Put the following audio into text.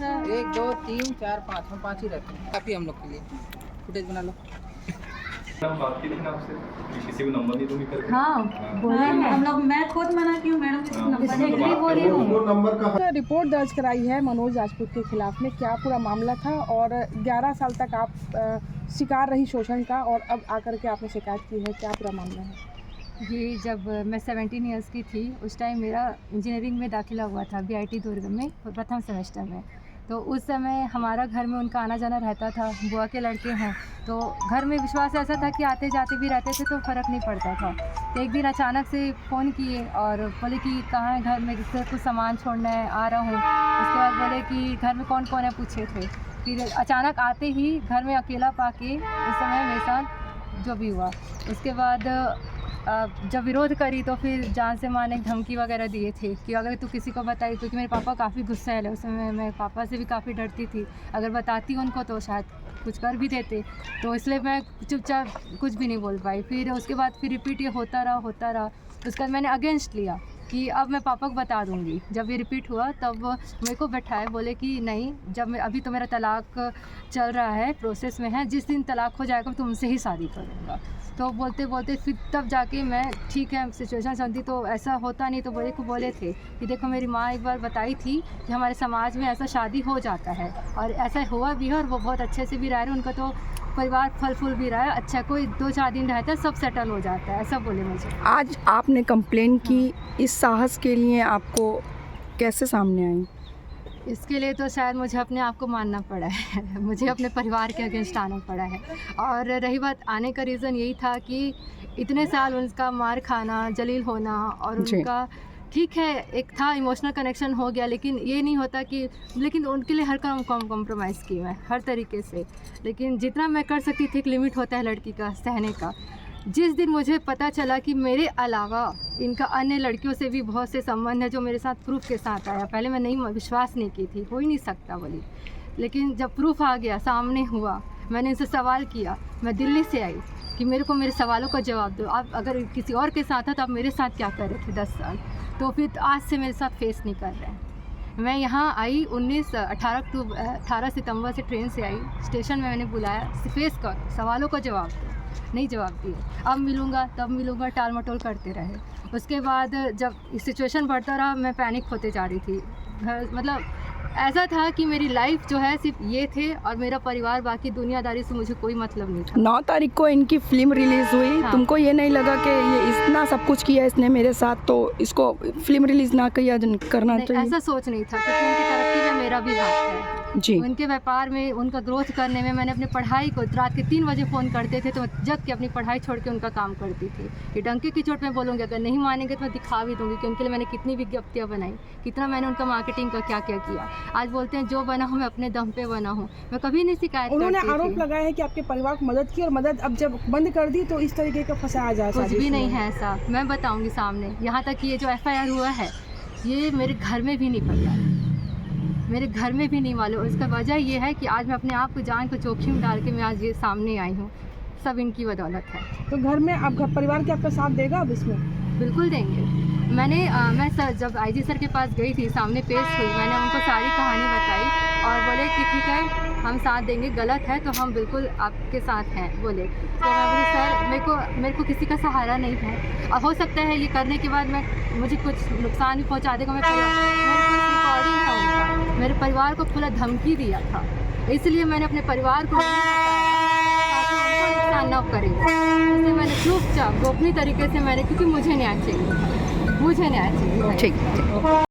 1 2 3 4 5 हम 5 ही रहते हैं, काफ़ी हम लोग के लिए। फुटेज बना लो। बात की थी ना आपसे कि किसी को नंबर नहीं दूंगी करके। हाँ बोले हम लोग, मैं खुद मना की हूँ मैडम, किसी को नंबर नहीं बात बोल रही हूँ। रिपोर्ट दर्ज कराई है मनोज राजपूत के खिलाफ में, क्या पूरा मामला था और 11 साल तक आप शिकार रही शोषण का और अब आकर के आपने शिकायत की है, क्या पूरा मामला है? ये जब मैं 17 इयर्स की थी उस टाइम मेरा इंजीनियरिंग में दाखिला हुआ था BIT दुर्ग में प्रथम सेमेस्टर में। तो उस समय हमारा घर में उनका आना जाना रहता था, बुआ के लड़के हैं तो घर में विश्वास ऐसा था कि आते जाते भी रहते थे तो फ़र्क नहीं पड़ता था। तो एक दिन अचानक से फ़ोन किए और बोले कि कहाँ है घर में, जिससे कुछ सामान छोड़ना है, आ रहा हूँ। उसके बाद बोले कि घर में कौन कौन है पूछे थे, फिर अचानक आते ही घर में अकेला पाके उस समय मेरे साथ जो भी हुआ। उसके बाद जब विरोध करी तो फिर जान से मारने की धमकी वगैरह दिए थे कि अगर तू किसी को बताई, क्योंकि मेरे पापा काफ़ी गुस्सा है उस समय, मैं पापा से भी काफ़ी डरती थी, अगर बताती उनको तो शायद कुछ कर भी देते, तो इसलिए मैं चुपचाप कुछ भी नहीं बोल पाई। फिर उसके बाद फिर रिपीट ये होता रहा। उसके बाद मैंने अगेंस्ट लिया कि अब मैं पापा को बता दूंगी। जब ये रिपीट हुआ तब मेरे को बैठाए, बोले कि नहीं, जब मैं अभी तो मेरा तलाक चल रहा है, प्रोसेस में है, जिस दिन तलाक हो जाएगा मैं तुमसे ही शादी करूँगा। तो बोलते बोलते फिर तब जाके मैं ठीक है सिचुएशन समझी, तो ऐसा होता नहीं। तो बोले थे कि देखो मेरी माँ एक बार बताई थी कि हमारे समाज में ऐसा शादी हो जाता है और ऐसा हुआ भी है और वो बहुत अच्छे से भी रह रहे हैं, उनका तो परिवार फल फूल भी रहा है, अच्छा कोई 2-4 दिन रहता है सब सेटल हो जाता है, ऐसा बोले मुझे। आज आपने कंप्लेन की, इस साहस के लिए आपको कैसे सामने आई? इसके लिए तो शायद मुझे अपने आप को मानना पड़ा है मुझे अपने परिवार के अगेंस्ट आना पड़ा है। और रही बात आने का रीज़न यही था कि इतने साल उनका मार खाना, जलील होना और उनका ठीक है एक था इमोशनल कनेक्शन हो गया, लेकिन ये नहीं होता कि, लेकिन उनके लिए हर काम कॉम्प्रोमाइज़ की मैं हर तरीके से, लेकिन जितना मैं कर सकती थी एक लिमिट होता है लड़की का सहने का। जिस दिन मुझे पता चला कि मेरे अलावा इनका अन्य लड़कियों से भी बहुत से संबंध है, जो मेरे साथ प्रूफ के साथ आया, पहले मैं नहीं विश्वास नहीं की थी, हो ही नहीं सकता बोली, लेकिन जब प्रूफ आ गया सामने हुआ, मैंने इनसे सवाल किया, मैं दिल्ली से आई कि मेरे को मेरे सवालों का जवाब दो, आप अगर किसी और के साथ था तो आप मेरे साथ क्या कर रहे थे 10 साल, तो फिर आज से मेरे साथ फेस नहीं कर रहे हैं। मैं यहाँ आई 18 सितंबर से ट्रेन से आई, स्टेशन में मैंने बुलाया, फेस कर सवालों का जवाब दो, नहीं जवाब दिए, अब मिलूँगा तब मिलूँगा, टाल मटोल करते रहे। उसके बाद जब सिचुएशन बढ़ता रहा मैं पैनिक होते जा रही थी, मतलब ऐसा था कि मेरी लाइफ जो है सिर्फ ये थे और मेरा परिवार, बाकी दुनियादारी से मुझे कोई मतलब नहीं था। 9 तारीख को इनकी फिल्म रिलीज़ हुई, हाँ। तुमको ये नहीं लगा कि ये इतना सब कुछ किया इसने मेरे साथ तो इसको फिल्म रिलीज़ ना करना चाहिए? ऐसा सोच नहीं था, क्योंकि उनकी तरक्की में मेरा भी हाथ है जी। उनके व्यापार में, उनका ग्रोथ करने में। मैंने अपनी पढ़ाई को रात के 3 बजे फ़ोन करते थे तो जग के अपनी पढ़ाई छोड़ के उनका काम करती थी। ये डंके की चोट में बोलूँगी, अगर नहीं मानेंगे तो मैं दिखा भी दूँगी कि उनके लिए मैंने कितनी विज्ञप्तियाँ बनाई, कितना मैंने उनका मार्केटिंग का क्या क्या किया। आज बोलते हैं जो बना हूँ मैं अपने दम पे बना हूँ, मैं कभी नहीं शिकायत। उन्होंने आरोप लगाया है कि आपके परिवार को मदद की और मदद अब जब बंद कर दी तो इस तरीके का फंसाया जा कुछ भी नहीं है ऐसा, मैं बताऊँगी सामने। यहाँ तक कि ये जो FIR हुआ है ये मेरे घर में भी नहीं पता, मेरे घर में भी नहीं मालूम। इसका वजह ये है कि आज मैं अपने आप को जान को जोखिम डाल के मैं आज ये सामने आई हूँ, सब इनकी बदौलत है। तो घर में अब परिवार के आपका साथ देगा अब इसमें? बिल्कुल देंगे। मैं जब IG सर के पास गई थी, सामने पेश हुई, मैंने उनको सारी कहानी बताई और बोले कि ठीक है हम साथ देंगे, गलत है तो हम बिल्कुल आपके साथ हैं बोले। तो मैं बोली सर मेरे को किसी का सहारा नहीं है, और हो सकता है ये करने के बाद मुझे कुछ नुकसान भी पहुंचा देगा। मेरे को रिकॉर्डिंग था उनका, मेरे परिवार को खुला धमकी दिया था, इसलिए मैंने अपने परिवार को नहीं बताया ताकि उनको नुकसान न करेंगे। इसलिए मैंने चुपचाप गोपनीय तरीके से क्योंकि मुझे न्याय चाहिए, मुझे न्याय चाहिए। ठीक।